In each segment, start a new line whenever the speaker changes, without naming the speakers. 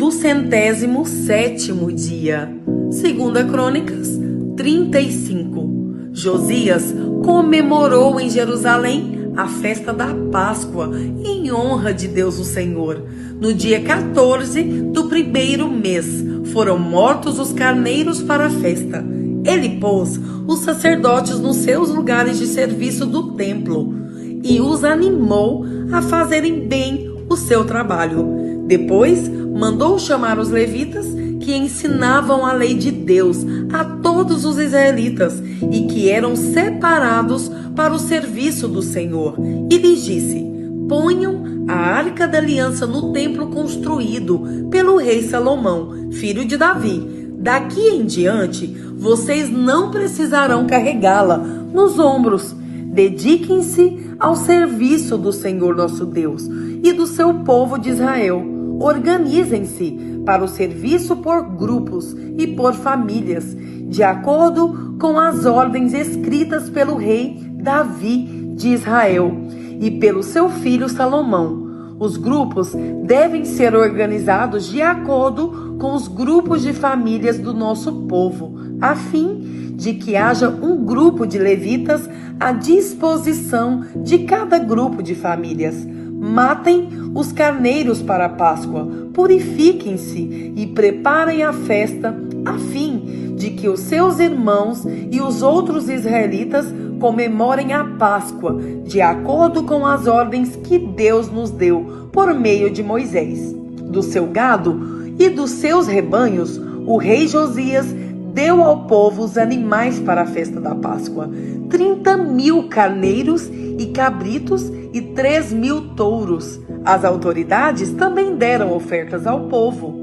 do 107º dia. 2 Crônicas 35. Josias comemorou em Jerusalém a festa da Páscoa em honra de Deus o Senhor. No dia 14 do primeiro mês foram mortos os carneiros para a festa. Ele pôs os sacerdotes nos seus lugares de serviço do templo e os animou a fazerem bem o seu trabalho. Depois mandou chamar os levitas que ensinavam a lei de Deus a todos os israelitas e que eram separados para o serviço do Senhor. E lhes disse: ponham a arca da aliança no templo construído pelo rei Salomão, filho de Davi. Daqui em diante, vocês não precisarão carregá-la nos ombros. Dediquem-se ao serviço do Senhor nosso Deus e do seu povo de Israel. Organizem-se para o serviço por grupos e por famílias, de acordo com as ordens escritas pelo rei Davi de Israel e pelo seu filho Salomão. Os grupos devem ser organizados de acordo com os grupos de famílias do nosso povo, a fim de que haja um grupo de levitas à disposição de cada grupo de famílias. Matem os carneiros para a Páscoa, purifiquem-se e preparem a festa, a fim de que os seus irmãos e os outros israelitas comemorem a Páscoa, de acordo com as ordens que Deus nos deu por meio de Moisés. Do seu gado e dos seus rebanhos, o rei Josias deu ao povo os animais para a festa da Páscoa: 30.000 carneiros e cabritos e 3.000 touros. As autoridades também deram ofertas ao povo,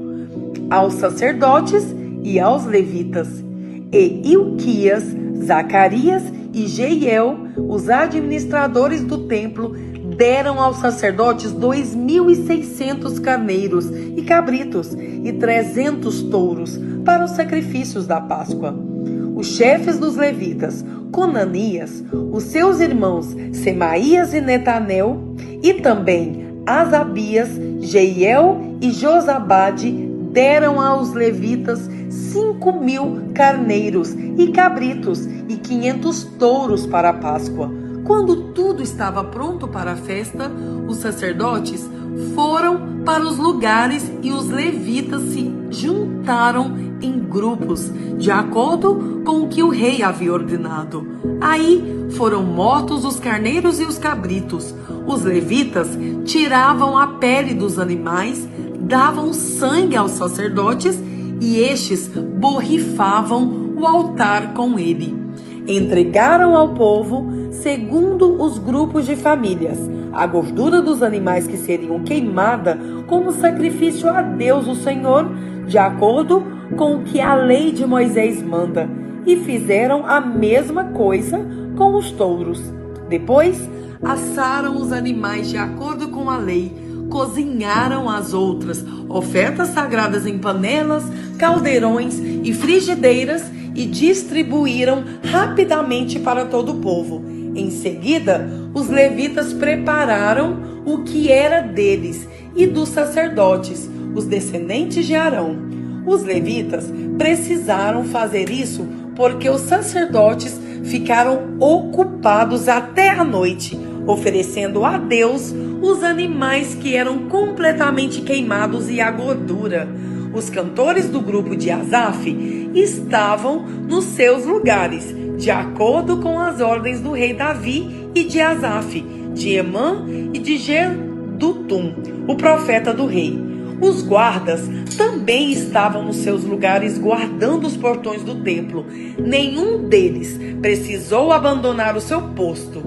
aos sacerdotes e aos levitas. E Ilquias, Zacarias e Jeiel, os administradores do templo, deram aos sacerdotes 2.600 carneiros e cabritos e 300 touros para os sacrifícios da Páscoa. Os chefes dos levitas, Conanias, os seus irmãos Semaías e Netanel, e também Asabias, Jeiel e Josabade, deram aos levitas 5.000 carneiros e cabritos e 500 touros para a Páscoa. Quando tudo estava pronto para a festa, os sacerdotes foram para os lugares e os levitas se juntaram em grupos, de acordo com o que o rei havia ordenado. Aí foram mortos os carneiros e os cabritos. Os levitas tiravam a pele dos animais, davam sangue aos sacerdotes e estes borrifavam o altar com ele. Entregaram ao povo, segundo os grupos de famílias, a gordura dos animais que seriam queimada como sacrifício a Deus o Senhor, de acordo com o que a lei de Moisés manda, e fizeram a mesma coisa com os touros. Depois, assaram os animais de acordo com a lei, cozinharam as outras ofertas sagradas em panelas, caldeirões e frigideiras e distribuíram rapidamente para todo o povo. Em seguida, os levitas prepararam o que era deles e dos sacerdotes, os descendentes de Arão. Os levitas precisaram fazer isso porque os sacerdotes ficaram ocupados até a noite, oferecendo a Deus os animais que eram completamente queimados e a gordura. Os cantores do grupo de Asaf estavam nos seus lugares, de acordo com as ordens do rei Davi e de Asaf, de Emã e de Jedutum, o profeta do rei. Os guardas também estavam nos seus lugares guardando os portões do templo. Nenhum deles precisou abandonar o seu posto,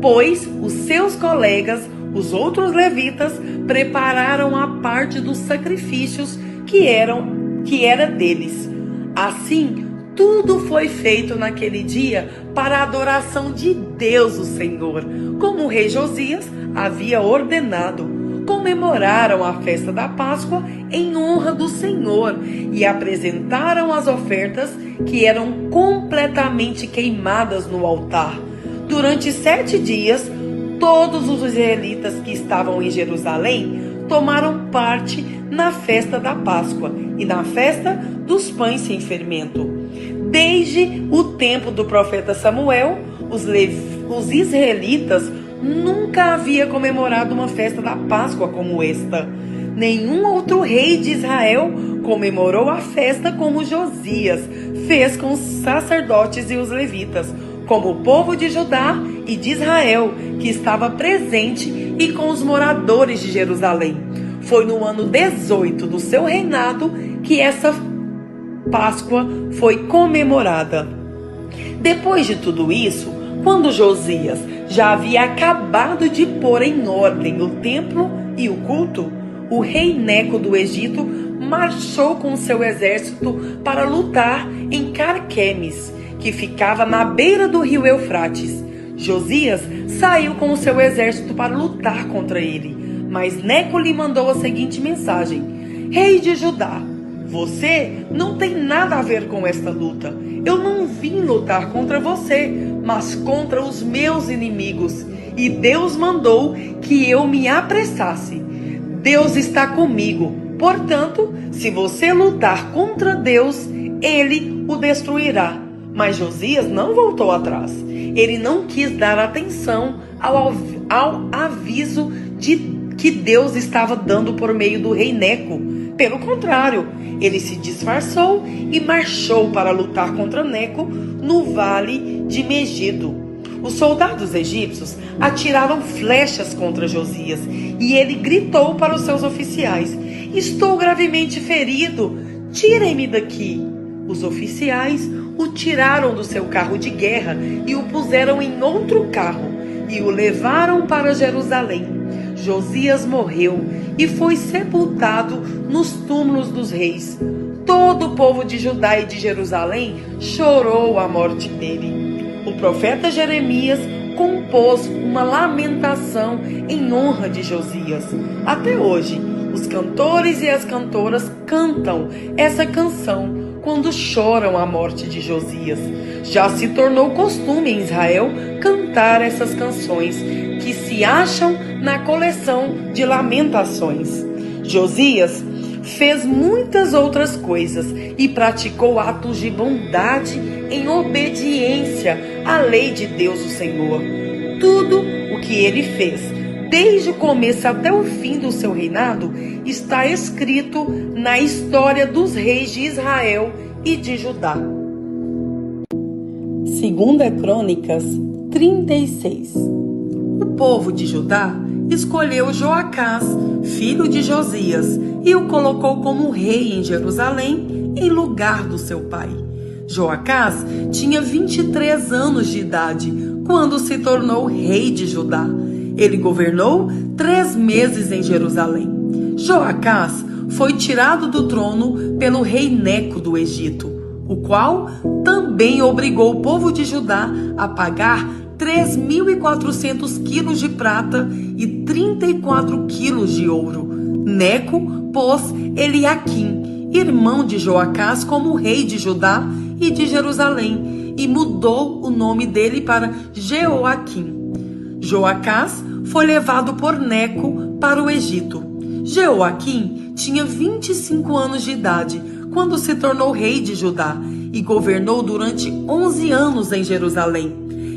pois os seus colegas, os outros levitas, prepararam a parte dos sacrifícios que era deles. Assim, tudo foi feito naquele dia para a adoração de Deus o Senhor, como o rei Josias havia ordenado. Comemoraram a festa da Páscoa em honra do Senhor e apresentaram as ofertas que eram completamente queimadas no altar. Durante 7 dias, todos os israelitas que estavam em Jerusalém tomaram parte na festa da Páscoa e na festa dos pães sem fermento. Desde o tempo do profeta Samuel, os israelitas nunca haviam comemorado uma festa da Páscoa como esta. Nenhum outro rei de Israel comemorou a festa como Josias fez com os sacerdotes e os levitas, como o povo de Judá e de Israel, que estava presente, e com os moradores de Jerusalém. Foi no ano 18 do seu reinado que essa Páscoa foi comemorada. Depois de tudo isso, quando Josias já havia acabado de pôr em ordem o templo e o culto, o rei Neco do Egito marchou com seu exército para lutar em Carquemes, que ficava na beira do rio Eufrates. Josias saiu com o seu exército para lutar contra ele, mas Neco lhe mandou a seguinte mensagem: Rei de Judá, você não tem nada a ver com esta luta. Eu não vim lutar contra você, mas contra os meus inimigos. E Deus mandou que eu me apressasse. Deus está comigo. Portanto, se você lutar contra Deus, ele o destruirá. Mas Josias não voltou atrás. Ele não quis dar atenção ao aviso que Deus estava dando por meio do rei Neco. Pelo contrário, ele se disfarçou e marchou para lutar contra Neco no vale de Megido. Os soldados egípcios atiraram flechas contra Josias e ele gritou para os seus oficiais: Estou gravemente ferido, tirem-me daqui. Os oficiais o tiraram do seu carro de guerra e o puseram em outro carro e o levaram para Jerusalém. Josias morreu e foi sepultado nos túmulos dos reis. Todo o povo de Judá e de Jerusalém chorou a morte dele. O profeta Jeremias compôs uma lamentação em honra de Josias. Até hoje, os cantores e as cantoras cantam essa canção quando choram a morte de Josias. Já se tornou costume em Israel cantar essas canções, que se acham na coleção de lamentações. Josias fez muitas outras coisas e praticou atos de bondade em obediência à lei de Deus, o Senhor. Tudo o que ele fez, desde o começo até o fim do seu reinado, está escrito na história dos reis de Israel e de Judá. 2 Crônicas 36. O povo de Judá escolheu Joacás, filho de Josias, e o colocou como rei em Jerusalém, em lugar do seu pai. Joacás tinha 23 anos de idade quando se tornou rei de Judá. Ele governou 3 meses em Jerusalém. Joacás foi tirado do trono pelo rei Neco do Egito, o qual também obrigou o povo de Judá a pagar 3.400 quilos de prata e 34 quilos de ouro. Neco pôs Eliaquim, irmão de Joacás, como rei de Judá e de Jerusalém, e mudou o nome dele para Jeoaquim. Joacás foi levado por Neco para o Egito. Jeoaquim tinha 25 anos de idade quando se tornou rei de Judá e governou durante 11 anos em Jerusalém.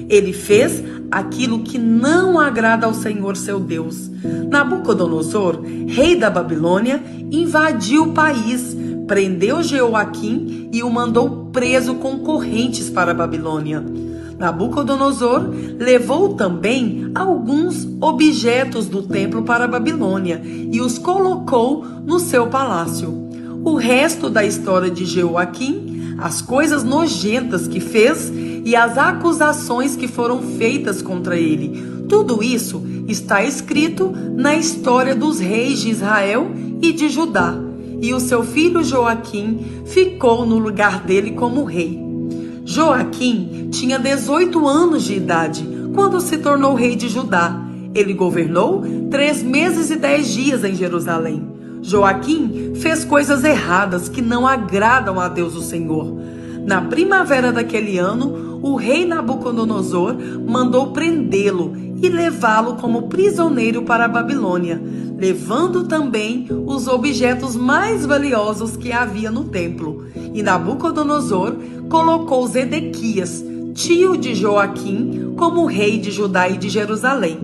Ele fez aquilo que não agrada ao Senhor seu Deus. Nabucodonosor, rei da Babilônia, invadiu o país, prendeu Jeoaquim e o mandou preso com correntes para a Babilônia. Nabucodonosor levou também alguns objetos do templo para a Babilônia e os colocou no seu palácio. O resto da história de Jeoaquim, as coisas nojentas que fez e as acusações que foram feitas contra ele, tudo isso está escrito na história dos reis de Israel e de Judá. E o seu filho Joaquim ficou no lugar dele como rei. Joaquim tinha 18 anos de idade quando se tornou rei de Judá. Ele governou 3 meses e 10 dias em Jerusalém. Joaquim fez coisas erradas que não agradam a Deus o Senhor. Na primavera daquele ano, o rei Nabucodonosor mandou prendê-lo e levá-lo como prisioneiro para a Babilônia. levando também os objetos mais valiosos que havia no templo. E Nabucodonosor colocou Zedequias, tio de Joaquim, como rei de Judá e de Jerusalém.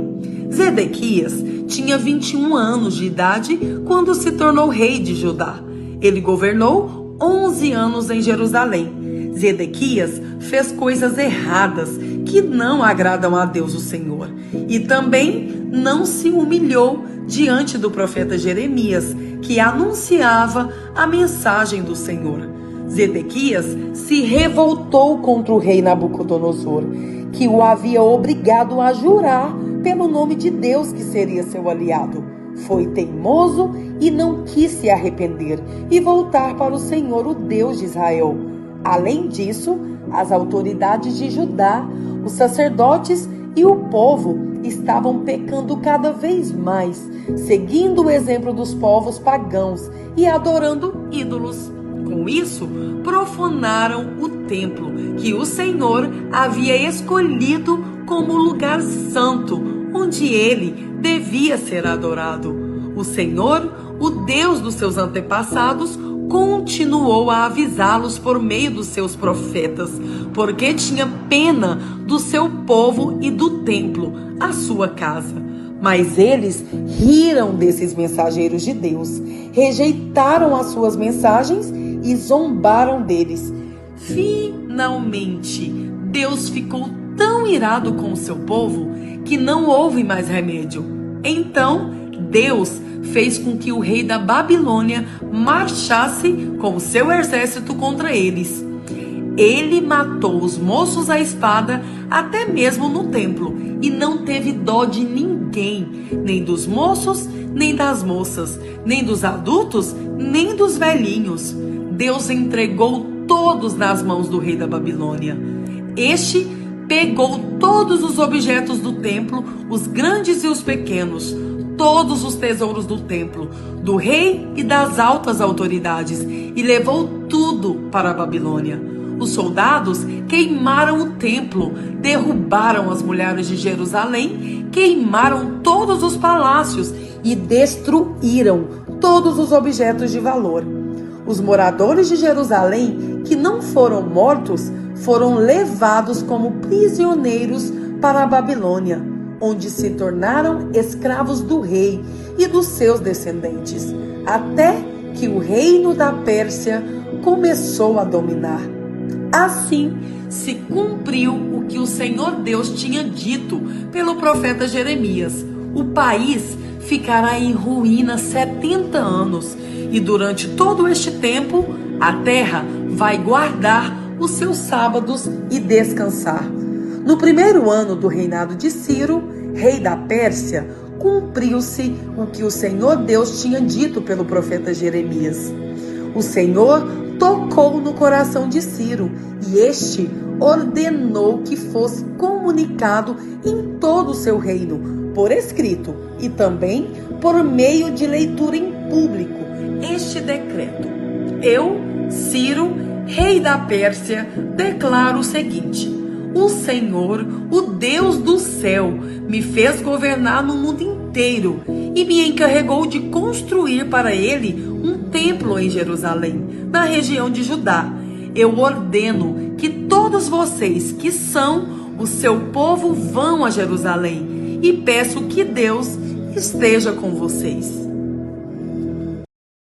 Zedequias tinha 21 anos de idade quando se tornou rei de Judá. Ele governou 11 anos em Jerusalém. Zedequias fez coisas erradas que não agradam a Deus, o Senhor, e também não se humilhou diante do profeta Jeremias, que anunciava a mensagem do Senhor. Zedequias se revoltou contra o rei Nabucodonosor, que o havia obrigado a jurar pelo nome de Deus que seria seu aliado. Foi teimoso e não quis se arrepender e voltar para o Senhor, o Deus de Israel. Além disso, as autoridades de Judá, os sacerdotes e o povo estavam pecando cada vez mais, seguindo o exemplo dos povos pagãos e adorando ídolos. Com isso, profanaram o templo que o Senhor havia escolhido como lugar santo, onde ele devia ser adorado. O Senhor, o Deus dos seus antepassados, continuou a avisá-los por meio dos seus profetas, porque tinha pena do seu povo e do templo, a sua casa. Mas eles riram desses mensageiros de Deus, rejeitaram as suas mensagens e zombaram deles. Finalmente, Deus ficou tão irado com o seu povo que não houve mais remédio. Então, Deus fez com que o rei da Babilônia marchasse com o seu exército contra eles. Ele matou os moços à espada, até mesmo no templo, e não teve dó de ninguém, nem dos moços, nem das moças, nem dos adultos, nem dos velhinhos. Deus entregou todos nas mãos do rei da Babilônia. Este pegou todos os objetos do templo, os grandes e os pequenos, todos os tesouros do templo, do rei e das altas autoridades, e levou tudo para a Babilônia. Os soldados queimaram o templo, derrubaram as mulheres de Jerusalém, queimaram todos os palácios e destruíram todos os objetos de valor. Os moradores de Jerusalém, que não foram mortos, foram levados como prisioneiros para a Babilônia, onde se tornaram escravos do rei e dos seus descendentes, até que o reino da Pérsia começou a dominar. Assim se cumpriu o que o Senhor Deus tinha dito pelo profeta Jeremias: o país ficará em ruína 70 anos, e durante todo este tempo a terra vai guardar os seus sábados e descansar. No primeiro ano do reinado de Ciro, rei da Pérsia, cumpriu-se o que o Senhor Deus tinha dito pelo profeta Jeremias. O Senhor tocou no coração de Ciro, e este ordenou que fosse comunicado em todo o seu reino, por escrito e também por meio de leitura em público, este decreto: eu, Ciro, rei da Pérsia, declaro o seguinte: o Senhor, o Deus do céu, me fez governar no mundo inteiro e me encarregou de construir para ele um templo em Jerusalém, na região de Judá. Eu ordeno que todos vocês que são o seu povo vão a Jerusalém, e peço que Deus esteja com vocês.